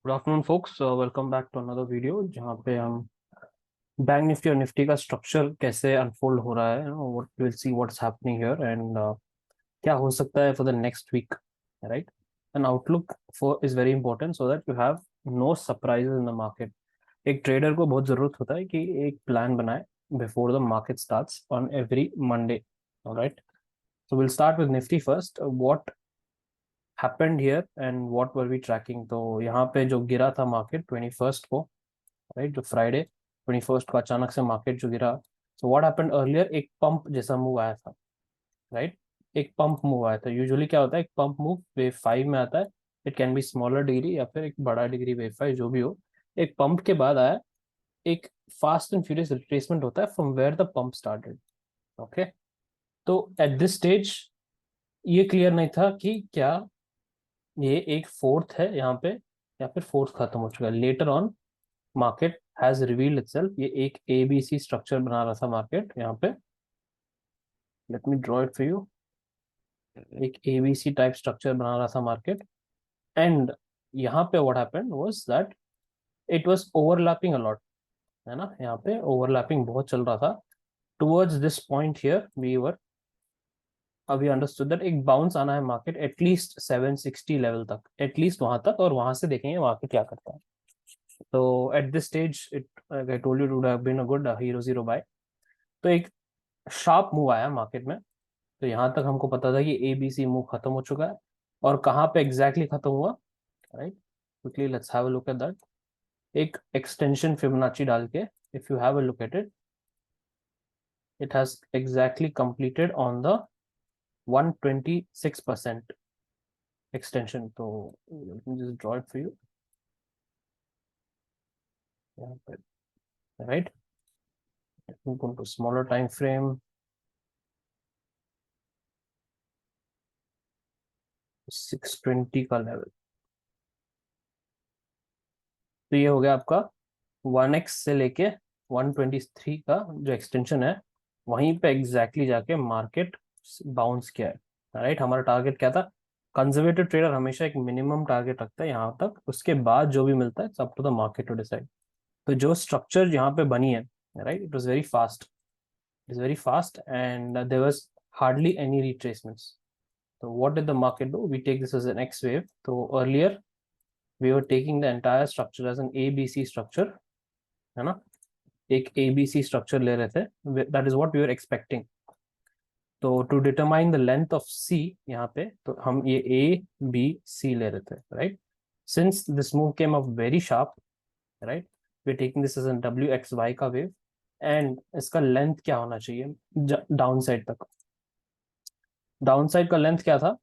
Good afternoon folks, welcome back to another video जहाँ पे हम बैंक निफ्टी और निफ्टी का स्ट्रक्चर कैसे अनफोल्ड हो रहा है, what will see what's happening here and क्या हो सकता है for the next week, right. An outlook for is very important so that you have no surprises in the market. एक ट्रेडर को बहुत जरूरत होता है कि एक प्लान बनाए before the market starts on every Monday, right. So we'll start with Nifty first. What happened here and what were we tracking? तो यहाँ पे जो गिरा था मार्केट 21st को, राइट, जो फ्राइडे 21st को अचानक से मार्केट जो गिरा। सो व्हाट हैपेंड अर्लियर, एक पंप जैसा मूव आया था, राइट। एक पंप मूव आया था। यूजुअली क्या होता है, एक पंप मूव वेव 5 में आता है। It can be smaller degree या फिर एक बड़ा डिग्री वेव 5, जो भी हो। एक पंप के बाद आया एक फास्ट एंड फ्यूरियस रिट्रेसमेंट होता है from where the pump started. Okay, तो एट दिस स्टेज ये क्लियर नहीं था कि क्या ये एक फोर्थ है यहाँ पे या फिर फोर्थ खत्म हो चुका है। Later on market has revealed itself, ये एक एबीसी स्ट्रक्चर बना रहा था मार्केट यहाँ पे। Let me draw it for you. एक एबीसी टाइप स्ट्रक्चर बना रहा था मार्केट एंड यहाँ पे what happened was that it was overlapping a lot, है ना। यहाँ पे ओवरलैपिंग बहुत चल रहा था। Towards this point here we were, अभी अंडरस्टूड दैट एक बाउंस आना है मार्केट एटलीस्ट 760 लेवल तक, एटलीस्ट वहां तक, और वहां से देखेंगे मार्केट क्या करता है। तो at this stage it, I told you, would have been a good hero zero buy. तो एक शार्प मूव आया मार्केट में। तो यहाँ तक हमको पता था कि ए बी सी मूव खत्म हो चुका है, और कहाँ पे एग्जैक्टली खत्म हुआ, right. Quickly let's have a look at that. एक एक्सटेंशन फिबोनाची डाल के if you have a look at it, it has exactly completed on the 126% extension. तो let me just draw it for you यहाँ पे, right. go to smaller time frame, 620 का level. तो ये हो गया आपका 1x से लेके 123 का जो एक्सटेंशन है, वहीं पे एग्जैक्टली जाके मार्केट बाउंस किया है, राइट। हमारा टारगेट क्या था? कंजर्वेटिव ट्रेडर हमेशा एक मिनिमम टारगेट रखता है यहाँ तक, उसके बाद जो भी मिलता है सब to the market to decide. तो जो स्ट्रक्चर यहाँ पे बनी है, right, it was very fast, it very fast and there was hardly any retracements. तो what did the market do? We take this as an X wave. तो earlier we were taking the entire structure as an A B C structure, है ना। एक ABC structure ले रहे थे, that is what we are expecting. तो to determine the length of C यहाँ पे, तो हम ये ए बी सी ले रहे थे, right. Since this move came up very sharp, right, we taking this as an W X Y का वेव। एंड इसका लेंथ क्या होना चाहिए डाउन साइड तक? डाउन साइड का लेंथ क्या था?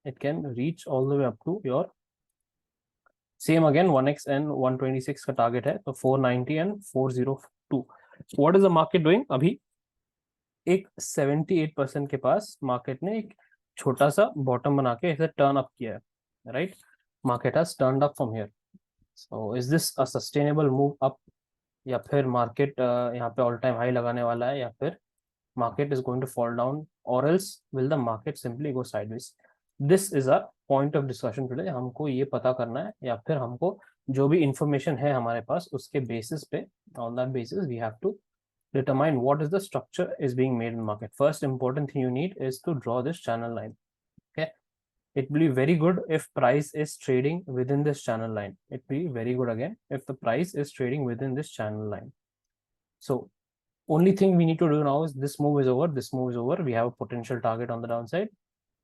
It can reach all the way up to your, same again 1x and 126 का टारगेट है, तो 490 and 402। What is the market doing अभी? एक 78% के पास मार्केट ने एक छोटा सा बॉटम बना के इसे टर्न अप किया है, right. Market has turned up from here. So is this a sustainable move up, या फिर मार्केट यहाँ पे ऑल टाइम हाई लगाने वाला है, या फिर market is going to fall down, और else will the market simply go sideways? This is a point of discussion today. हमको ये पता करना है, या फिर हमको जो भी इंफॉर्मेशन है हमारे पास उसके बेसिस पे, on that basis we have to determine what is the structure is being made in the market. First important thing you need is to draw this channel line. Okay, it will be very good if price is trading within this channel line. It will be very good again if the price is trading within this channel line. So only thing we need to do now is this move is over, this move is over, we have a potential target on the downside,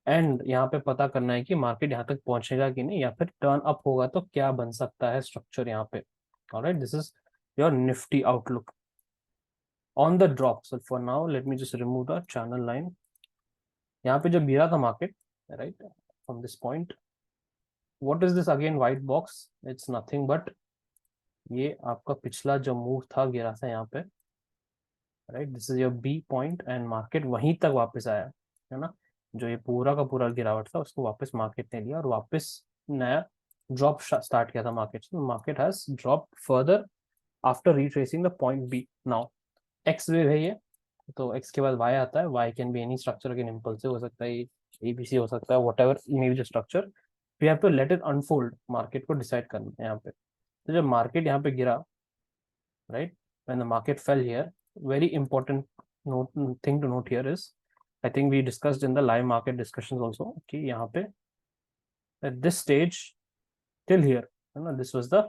and यहाँ पे पता करना है कि market यहाँ तक पहुंचेगा कि नहीं, या फिर टर्न अप होगा तो क्या बन सकता है स्ट्रक्चर यहाँ पे। Alright, this is your Nifty outlook on the drop. So for now, let me just remove the channel line. यहाँ पे जब गिरा था market, right, from this point, what is this again white box? It's nothing but ये आपका पिछला जो move था गिरा था यहाँ पे, right. This is your B point and market वहीं तक वापस आया, है ना। जो ये पूरा का पूरा गिरावट था उसको वापस मार्केट ने लिया और वापस नया ड्रॉप स्टार्ट किया था market. Market has drop further after retracing the point B. Now X wave है ये, तो एक्स के बाद वाई आता है। Y can be any structure, again impulsive हो सकता है, एबीसी हो सकता है, whatever may be the structure. We have to let it unfold, market को डिसाइड करना है यहाँ पे। तो जब मार्केट यहाँ पे गिरा, right, when the market fell here, very important note thing to note here is, I think we discussed in the live market discussions also, कि यहाँ पे at this stage till here, है ना, this was the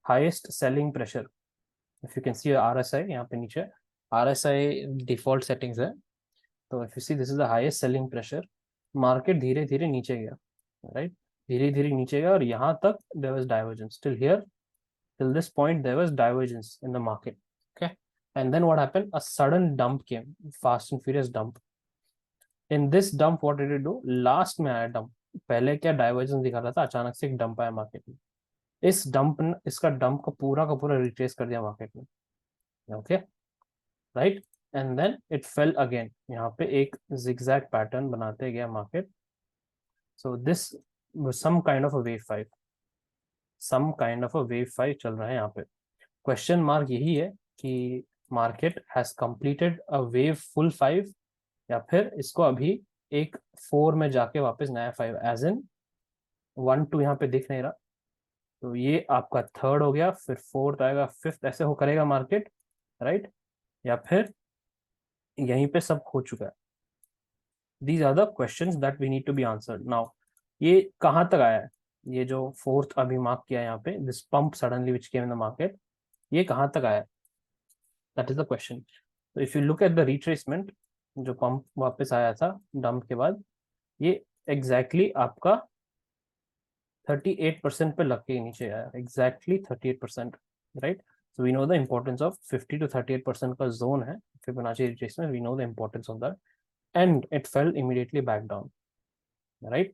highest selling pressure. If you can see RSI यहाँ पे नीचे, RSI default settings है, तो if you see this is the highest selling pressure, market धीरे धीरे नीचे गया, राइट, धीरे धीरे नीचे गया, और यहाँ तक there was divergence till here, till this point there was divergence in the market, okay, and then what happened, a sudden dump came, fast and furious dump. In this dump what did it do, last में आया dump, पहले क्या divergence दिखा रहा था, अचानक से एक डंप आया मार्केट में, इस डंप, इसका डंप का पूरा रिट्रेस कर दिया मार्केट में, okay, right, and then it fell again, यहाँ पे एक जिगजैग पैटर्न बनाते गया market, so this some kind of a wave 5, some kind of a wave 5 चल रहा है यहाँ पे। क्वेश्चन मार्क यही है कि market has completed a wave full 5, या फिर इसको अभी एक 4 में जाके वापस नया 5, एज इन 1 2 यहाँ पे दिख नहीं रहा, तो ये आपका थर्ड हो गया, फिर फोर्थ आएगा, फिफ्थ, ऐसे हो करेगा मार्केट, राइट, या फिर यहीं पे सब हो चुका है। These are the questions that we need to be answered now. ये कहाँ तक आया है, ये जो फोर्थ अभी मार्क किया है यहाँ पे, this pump suddenly which came in the market, ये कहाँ तक आया, दैट इज द क्वेश्चन। तो if you look at the retracement, जो पंप वापस आया था डंप के बाद, ये एग्जैक्टली आपका 38% पे लग के नीचे आया, exactly 38%, right. So we know the importance of 50 to 38% का zone है Fibonacci retracement, we know the importance of that, and it fell immediately back down, right?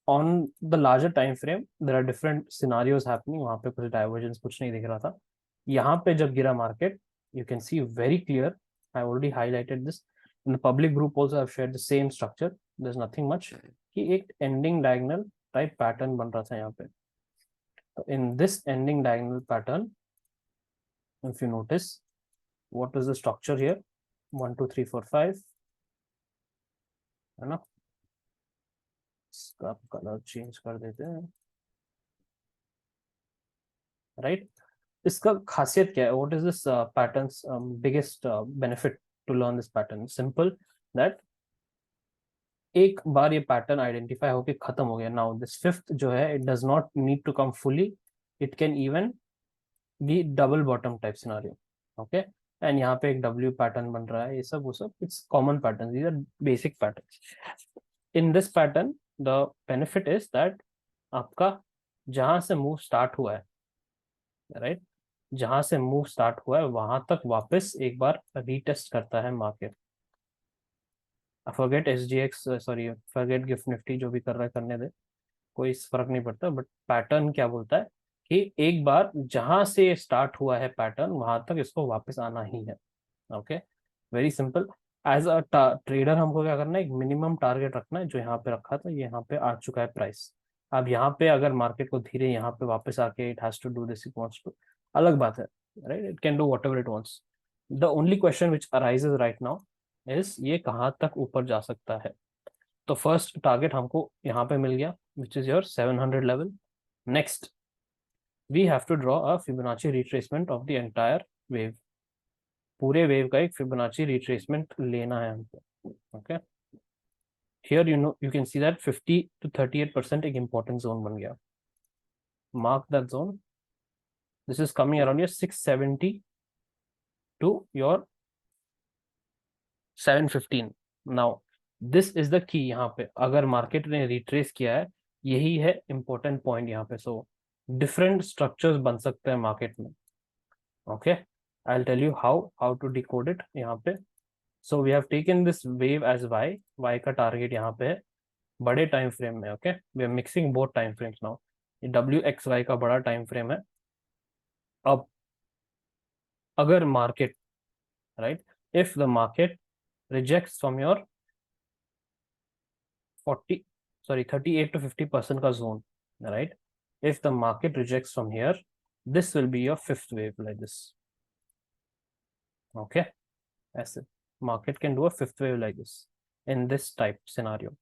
On the larger time frame there are different scenarios happening, वहाँ पे कुछ divergence कुछ नहीं दिख रहा था, यहाँ पे जब गिरा market, you can see very clear, I already highlighted this in the public group also, I've shared the same structure, there's nothing much, कि एक ending diagonal type pattern बन रहा था यहाँ पे। तो in this ending diagonal pattern, if you notice, what is the structure here, 1 2 3 4 5, है ना, इसका कलर चेंज कर देते हैं, राइट। इसका खासियत क्या है, what is this pattern's biggest benefit to learn this pattern, simple, that एक बार ये पैटर्न आइडेंटिफाई होके खत्म हो गया, नाउ दिस फिफ्थ जो है, it does not need to come fully, it can even be double bottom type scenario, okay, and यहाँ पे एक डब्ल्यू पैटर्न बन रहा है, ये सब वो सब, it's common pattern, these are basic pattern. In this pattern the benefit is that आपका जहां से मूव स्टार्ट हुआ है, राइट, जहां से मूव स्टार्ट हुआ है वहां तक वापस एक बार रीटेस्ट करता है market. Forget SGX, sorry forget gift Nifty, जो भी कर रहा है करने दे, कोई फर्क नहीं पड़ता, बट पैटर्न क्या बोलता है कि एक बार जहां से स्टार्ट हुआ है पैटर्न वहां तक इसको वापस आना ही है, okay, very simple. As a trader हमको क्या करना है, एक मिनिमम टारगेट रखना है, जो यहाँ पे रखा था, ये यहाँ पे आ चुका है प्राइस। अब यहाँ पे अगर मार्केट को धीरे यहाँ पे वापस आके it has to do this, it wants to, अलग बात है, right, it can do whatever it wants. The only question which arises right now is ये कहाँ तक ऊपर जा सकता है। तो फर्स्ट टारगेट हमको यहाँ पे मिल गया, which is your 700 level. Next we have to draw a Fibonacci retracement of the entire wave, पूरे वेव का एक फिबोनाची रिट्रेसमेंट लेना है हमको, okay. Here you can see that 50 to 38% एक इंपॉर्टेंट जोन बन गया, mark that zone, this is coming around your 670 to your 715। Now this is the key, यहाँ पे अगर मार्केट ने रिट्रेस किया है, यही है इंपॉर्टेंट पॉइंट यहाँ पे। सो डिफरेंट स्ट्रक्चर्स बन सकते हैं मार्केट में, okay, I will tell you how to decode it यहाँ पे। So we have taken this wave as Y का टारगेट यहाँ पे है बड़े टाइम फ्रेम में, okay, we are mixing both time frames now, ये WXY का बड़ा टाइम फ्रेम है। अब अगर market, right, if the market rejects from your 40, sorry 38 to 50% का zone, right, if the market rejects from here, this will be your fifth wave like this, okay, ऐसे market can do a fifth wave like this in this type scenario,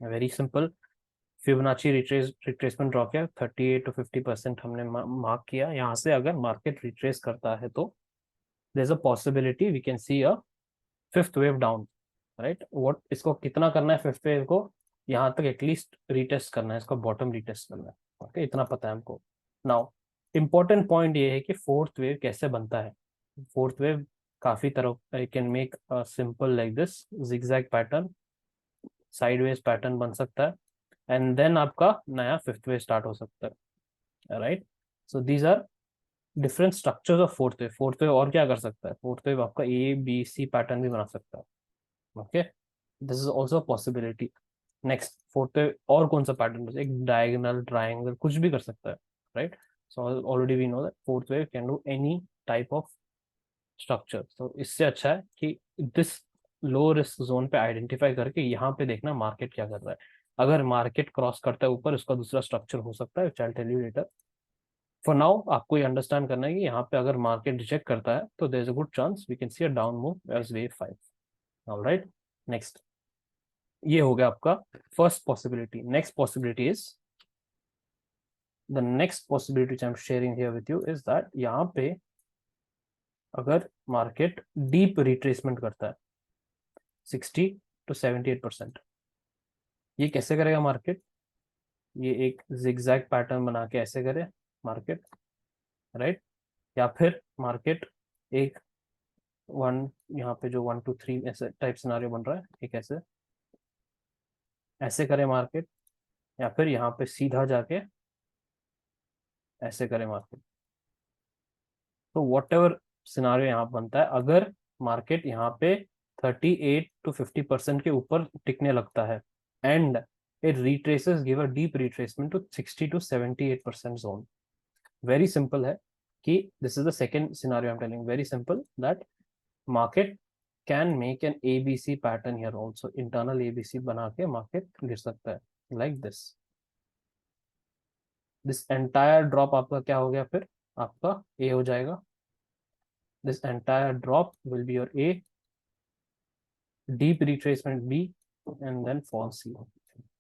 very simple। Fibonacci retracement draw किया, 38 to 50% हमने mark किया। यहाँ से अगर market retrace करता है तो there is a possibility we can see a fifth wave down, right. What, इसको कितना करना है फिफ्थ वेव को, यहाँ तक एटलीस्ट रिटेस्ट करना है, इसको बॉटम रिटेस्ट करना है। ओके, इतना पता है हमको। नाउ इंपॉर्टेंट पॉइंट ये है कि फोर्थ वेव कैसे बनता है। फोर्थ वेव काफी तरह, I can make a simple like this zigzag pattern, sideways pattern बन सकता है, एंड देन आपका नया फिफ्थ वेव स्टार्ट हो सकता है, right. So these are different structures of fourth wave. Fourth wave और क्या कर सकता है, फोर्थ वेव आपका ABC पैटर्न भी बना सकता है। Okay, this is also possibility. Next fourth wave और कौन सा पैटर्न, एक डायगोनल, ट्राइंगल, कुछ भी कर सकता है, right. So already we know that fourth wave can do any type of structure. तो इससे अच्छा है कि दिस लो रिस्क जोन पे आइडेंटिफाई करके यहाँ पे देखना मार्केट क्या कर रहा है। अगर मार्केट क्रॉस करता है ऊपर, उसका दूसरा स्ट्रक्चर हो सकता है, I tell you later. For now आपको ये अंडरस्टैंड करना है कि यहाँ पे अगर मार्केट रिजेक्ट करता है तो there is a good chance we can see a down move as wave 5। Alright, next, ये हो गया आपका first possibility. Next possibility is, the next possibility I am sharing here with you is that यहाँ पे अगर market deep retracement करता है 60 to 78%, ये कैसे करेगा मार्केट, ये एक जिगजैग पैटर्न बना के ऐसे करे मार्केट, राइट। या फिर मार्केट एक वन, यहाँ पे जो 1 to 3 ऐसे टाइप सिनारियो बन रहा है, एक ऐसे ऐसे करे मार्केट, या फिर यहाँ पे सीधा जाके ऐसे करे मार्केट। तो वॉट एवर सिनारियो यहाँ बनता है, अगर मार्केट यहाँ पे 38 to 50% के ऊपर टिकने लगता है and it retraces, give a deep retracement to 60 to 78% zone, very simple है कि this is the second scenario I am telling, very simple that market can make an ABC pattern here also, internal ABC बना के market गिर सकता है like this. This entire drop आपका क्या हो गया, फिर आपका A हो जाएगा। This entire drop will be your A, deep retracement B, and then fall C.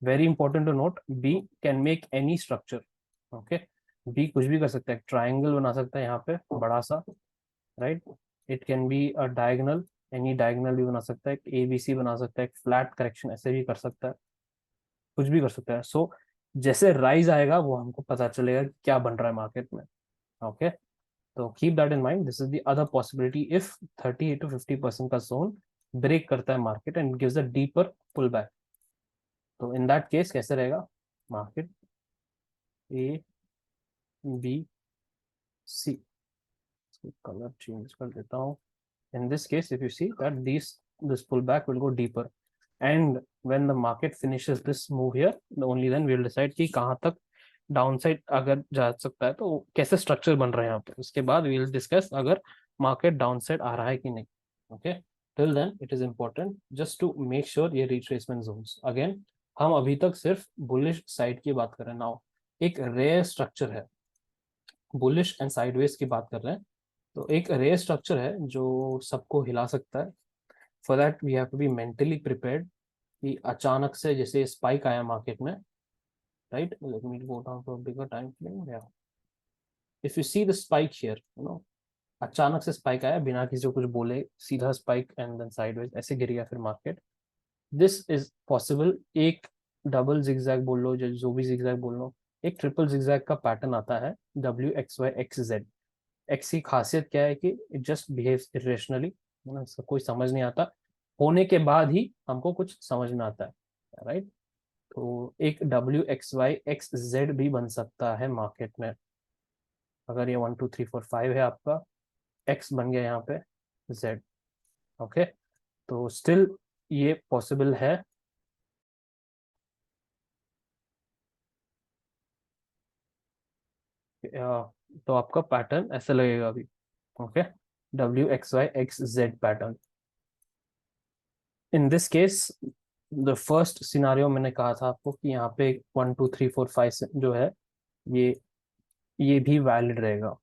Very important to note, B can make any structure. Okay, B कुछ भी कर सकता है, ट्राइंगल बना सकता है यहाँ पे बड़ा सा, right. It can be a diagonal, any diagonal भी बना सकता है, ABC बना सकता है, फ्लैट करेक्शन ऐसे भी कर सकता है, कुछ भी कर सकता है। सो जैसे राइज आएगा वो हमको पता चलेगा कि क्या बन रहा है मार्केट में। ओके, तो keep that in mind, this is the other possibility if 38 to 50% का जोन ब्रेक करता है market and gives a deeper pull back. तो इन दैट केस कैसे रहेगा मार्केट, ABC, कलर चेंज कर देता हूँ। in this case if you see that this pullback will go deeper, and when the market finishes this move here, only then we will decide कि कहाँ तक downside अगर जा सकता है, तो कैसे स्ट्रक्चर बन रहे हैं यहाँ पे, उसके बाद वी विल डिस्कस अगर मार्केट डाउनसाइड आ रहा है कि नहीं। Okay, till then it is important just to make sure ये रिट्रेसमेंट जोन्स, अगेन हम अभी तक सिर्फ बुलिश साइड की बात कर रहे हैं। नाउ एक रेयर स्ट्रक्चर है, बुलिश एंड साइडवेज की बात कर रहे हैं, तो एक रेयर स्ट्रक्चर है जो सबको हिला सकता है। For that we have to be mentally prepared कि अचानक से जैसे स्पाइक आया मार्केट में, right. Let me go down for bigger time frame. या if you see the spike here, you know, अचानक से स्पाइक आया बिना किसी को कुछ बोले, सीधा स्पाइक एंड देन साइडवेज ऐसे गिर गया फिर मार्केट। दिस इज पॉसिबल, एक डबल जिगजैग बोल लो, जो भी जिगजैग बोल लो, एक ट्रिपल जिगजैग का पैटर्न आता है WXYXZ। एक्स की खासियत क्या है कि इट जस्ट बिहेव्स इरेशनली, इसका कोई समझ नहीं आता, होने के बाद ही हमको कुछ समझ में आता है, राइट। तो एक WXYXZ भी बन सकता है मार्केट में, अगर ये 1 2 3 4 5 है आपका, एक्स बन गया यहाँ पे Z। ओके, तो स्टिल ये पॉसिबल है। तो आपका पैटर्न ऐसे लगेगा अभी। Okay, WXYXZ pattern. In this case the first scenario मैंने कहा था आपको कि यहाँ पे 1 2 3 4 5 जो है, ये ये भी वैलिड रहेगा।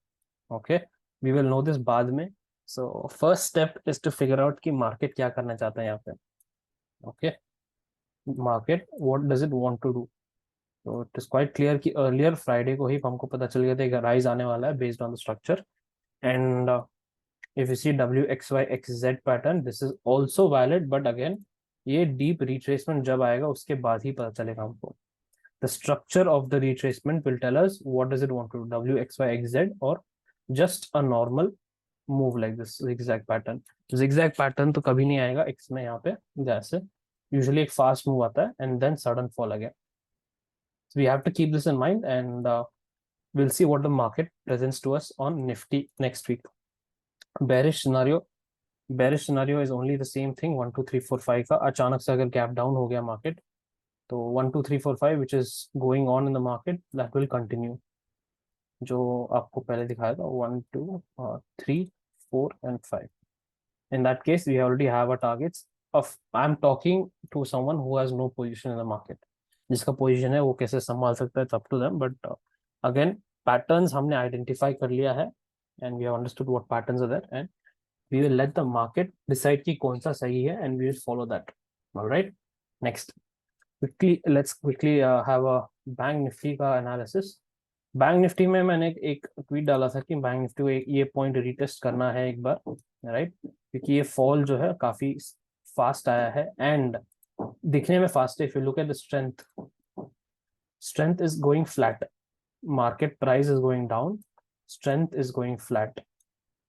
Okay, we will know this बाद में। So first step is to figure out कि मार्केट क्या करना चाहता है यहाँ पे। Okay, market what does it want to do. तो इट इज क्वाइट क्लियर कि अर्लियर फ्राइडे को ही हमको पता चल गया था कि राइज आने वाला है based on the structure. And if you see WXYXZ pattern, this is also valid, but again ये deep retracement जब आएगा उसके बाद ही पता चलेगा हमको. The structure of the retracement will tell us what does it want to do, WXYXZ or just a normal move like this zigzag pattern. Zigzag pattern तो कभी नहीं आएगा X में यहाँ पे जैसे usually एक fast move आता है and then sudden fall again. So we have to keep this in mind and we'll see what the market presents to us on Nifty next week. Bearish scenario is only the same thing 1 2 3 4 5 का अचानक से अगर gap down हो गया market तो 1 2 3 4 5 which is going on in the market that will continue. जो आपको पहले दिखाया था 1 2 3 4 and 5. In that case we already have our targets of I'm talking to someone who has no position in the market. जिसका position है वो कैसे संभाल सकता है up to them, but again patterns हमने identify कर लिया है and we have understood what patterns are there and we will let the market decide कि कौन सा सही है and we will follow that. All right, next let's quickly have a bank Nifty का analysis. बैंक निफ्टी में मैंने एक tweet डाला था कि बैंक निफ्टी को ये पॉइंट रिटेस्ट करना है एक बार, राइट, क्योंकि ये फॉल जो है काफी फास्ट आया है एंड दिखने में फास्ट है. If you look at the strength is going flat, market price is going down, strength is going flat.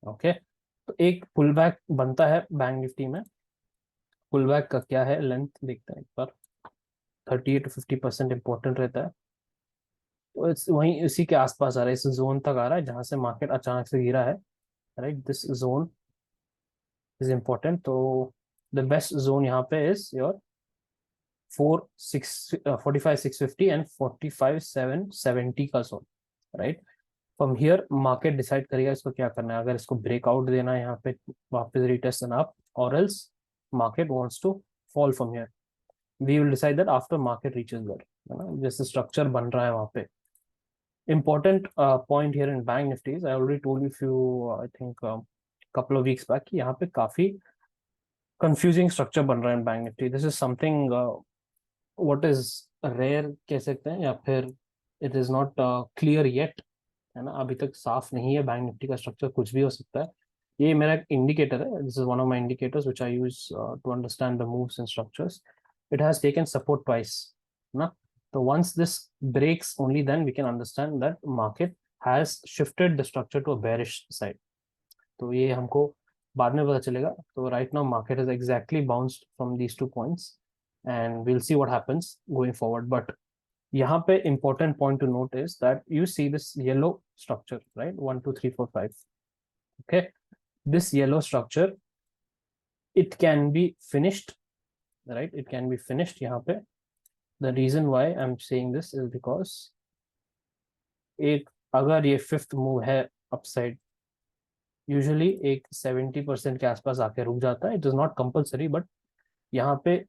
Okay, तो एक पुल बैक बनता है बैंक निफ्टी में. पुल बैक का क्या है लेंथ देखते हैं एक बार. 30 to 50% इंपॉर्टेंट रहता है. तो इट्स वहीं इसी के आसपास आ रहा है, इस जोन तक आ रहा है जहां से मार्केट अचानक से गिरा है, right. This zone is important. तो द बेस्ट जोन यहाँ पे इज योर 45,650 एंड 45,770 का zone, right. From here market decide करेगा इसको क्या करना है. अगर इसको ब्रेकआउट देना है यहाँ पे वापस रिटेस्ट एंड अप, और else market wants to fall from here. We will decide that after market reaches there, है ना, जैसे स्ट्रक्चर बन रहा है वहाँ पे. Important point here in Bank Nifty is I already told you few I think couple of weeks back कि यहाँ पे काफी confusing structure बन रहा है in Bank Nifty. This is something what is rare कह सकते हैं, या फिर it is not clear yet, है ना. अभी तक साफ नहीं है बैंक निफ्टी का स्ट्रक्चर, कुछ भी हो सकता है. ये मेरा एक इंडिकेटर है. This is one of my indicators which I use to understand the moves and structures. It has taken support twice ना. So once this breaks, only then we can understand that market has shifted the structure to a bearish side. तो ये हमको बाद में पता चलेगा. तो right now market has exactly bounced from these 2 points and we'll see what happens going forward. But यहाँ पे important point to note is that you see this yellow structure, right? 1 2 3 4 5. Okay, this yellow structure, it can be finished, right? It can be finished यहाँ पे. The reason why I'm saying this is because एक अगर ये 5th move है upside, usually एक 70% के आसपास आके रुक जाता है. It is not compulsory, but यहाँ पे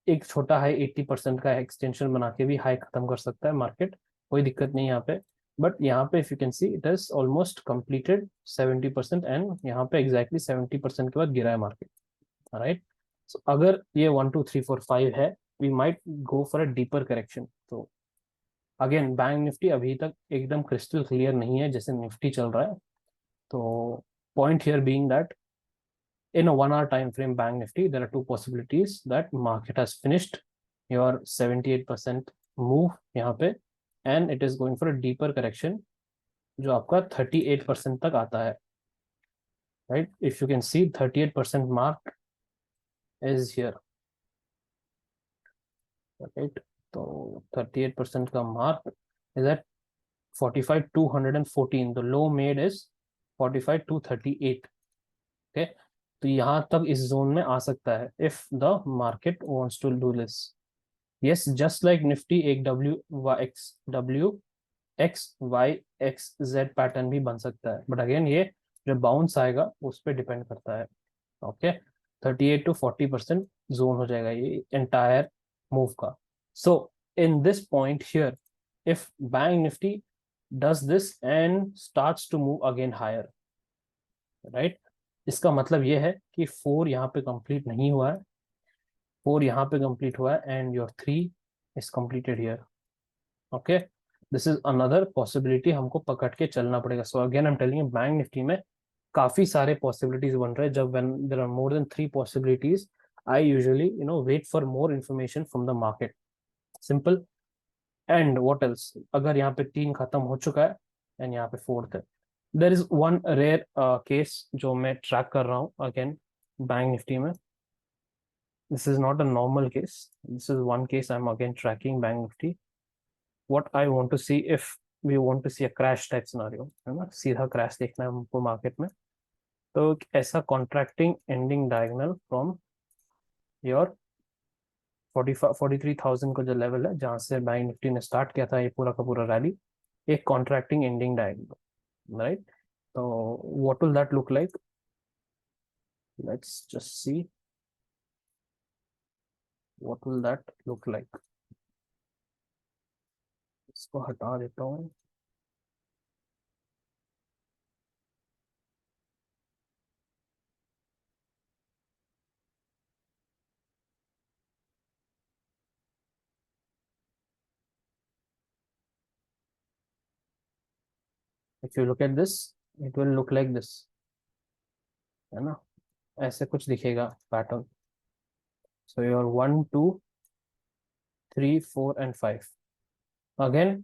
एक छोटा हाई 80% का एक्सटेंशन बना के भी हाई खत्म कर सकता है मार्केट, कोई दिक्कत नहीं यहाँ पे. बट यहाँ पे if you can see it is almost completed 70% and यहाँ पे एग्जैक्टली 70% के बाद गिरा है मार्केट, राइट. सो अगर ये 1 2 3 4 5 है, we might go for a deeper correction. तो अगेन बैंक निफ्टी अभी तक एकदम क्रिस्टल क्लियर नहीं है जैसे निफ्टी चल रहा है. तो point here being that in a 1 hour time frame bank nifty there are 2 possibilities that market has finished your 78% move यहाँ पे and it is going for a deeper correction जो आपका 38% तक आता है, right. If you can see 38% mark is here, right. तो 38% का mark is at 45,214. the low made is 45,238. okay, तो यहाँ तक इस जोन में आ सकता है if the market wants to do this. yes, just like nifty एक WXYXZ पैटर्न भी बन सकता है, बट अगेन ये जो बाउंस आएगा उस पर डिपेंड करता है. ओके, 38 to 40% जोन हो जाएगा ये एंटायर मूव का. So in this point here if bank nifty does this and starts to move again higher, right, इसका मतलब ये है कि 4 यहाँ पे कंप्लीट नहीं हुआ है, 4 यहाँ पे कंप्लीट हुआ है and your 3 is completed here. Okay, this is another possibility, हमको पकड़ के चलना पड़ेगा. So again I am telling you, Bank Nifty में काफी सारे पॉसिबिलिटीज बन रहे हैं. जब when there are more than 3 possibilities, I usually wait for more information from the market. Simple. And what else, अगर यहाँ पे 3 खत्म हो चुका है एंड यहाँ पे 4th है, there is one rare case जो मैं ट्रैक कर रहा हूँ अगेन बैंक निफ्टी में. This is not a normal case, this is one case I am again tracking Bank Nifty. What I want to see, if we want to see a crash type scenario, है ना, सीधा crash देखना है हमको market में, तो एक ऐसा contracting ending diagonal from your 43,000 का जो लेवल है जहां से बैंक निफ्टी ने स्टार्ट किया था ये पूरा का पूरा रैली, एक कॉन्ट्रैक्टिंग एंडिंग डायगोनल, राइट. तो what will that look like, let's just see what will that look like. इसको हटा देता हूँ. If you look at this, it will look like this, है ना, ऐसे कुछ दिखेगा pattern. So your 1 2 3 4 and 5, again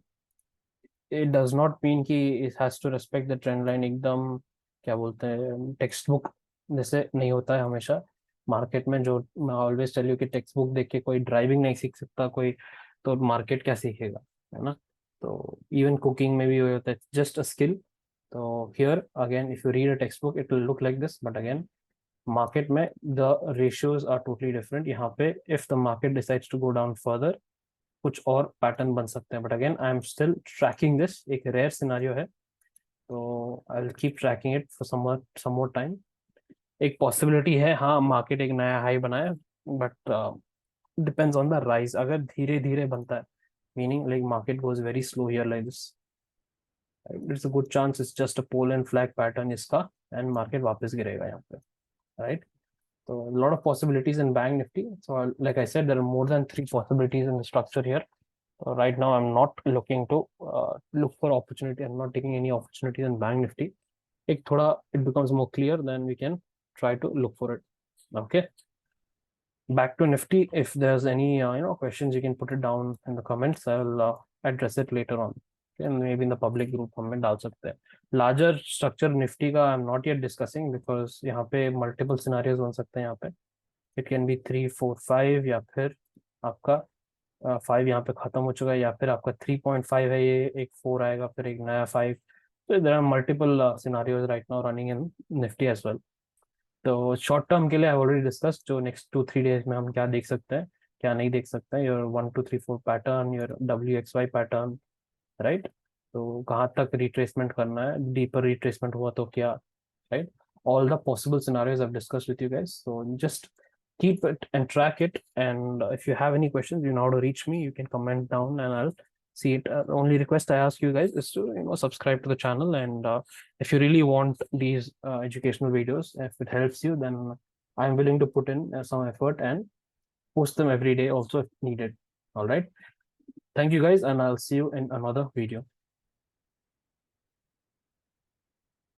it does not mean कि it has to respect the trend line एकदम, क्या बोलते हैं, टेक्स्ट बुक जैसे नहीं होता है हमेशा मार्केट में. जो मैं ऑलवेज टेल यू कि टेक्स्ट बुक देख के कोई ड्राइविंग नहीं सीख सकता कोई, तो मार्केट क्या सीखेगा, है ना. तो इवन कुकिंग में भी वही होता है, जस्ट अ स्किल. तो here again if you read a textbook it will look like this, but again market में the ratios are totally different. यहाँ पे if the market decides to go down further, कुछ और pattern बन सकते हैं. But again I am still tracking this, एक rare scenario है, तो I will keep tracking it for some more time. एक पॉसिबिलिटी है, हाँ, मार्केट एक नया हाई बनाए, but depends on the rise. अगर धीरे धीरे बनता है, meaning like market goes very slow here like this, it's a good chance it's just a pole and flag pattern इसका, एंड मार्केट वापस गिरेगा यहाँ पे, right. So a lot of possibilities in Bank Nifty. So like I said, there are more than 3 possibilities in the structure here. Right now, I'm not looking to look for opportunity. I'm not taking any opportunity in Bank Nifty. एक थोड़ा it becomes more clear, then we can try to look for it. Okay. Back to Nifty. If there's any questions, you can put it down in the comments. I'll address it later on. Okay? And maybe in the public group comment डाल सकते हैं. Larger structure Nifty का I'm not yet discussing because यहाँ पे multiple scenarios बन सकते हैं यहाँ पे. इट कैन बी 3 4 5, या फिर आपका 5 यहाँ पे खत्म हो चुका है, या फिर आपका 3.5 है, ये एक 4 आएगा, फिर एक नया 5. तो there are multiple scenarios right now running in Nifty as well. तो शॉर्ट टर्म के लिए आई ऑलरेडी डिस्कस जो नेक्स्ट 2 3 डेज में हम क्या देख सकते हैं, क्या नहीं देख सकते हैं. Your 1 2 3 4 pattern, your WXY pattern, right. तो कहाँ तक रिट्रेसमेंट करना है, डीपर रिट्रेसमेंट हुआ तो क्या, right? All the possible scenarios I've discussed with you guys. So just keep it and track it. And if you have any questions, you know how to reach me. You can comment down and I'll see it. Only request I ask you guys is to subscribe to the channel. And if you really want these educational videos, if it helps you, then I'm willing to put in some effort and post them every day also if needed. All right. Thank you guys, and I'll see you in another video.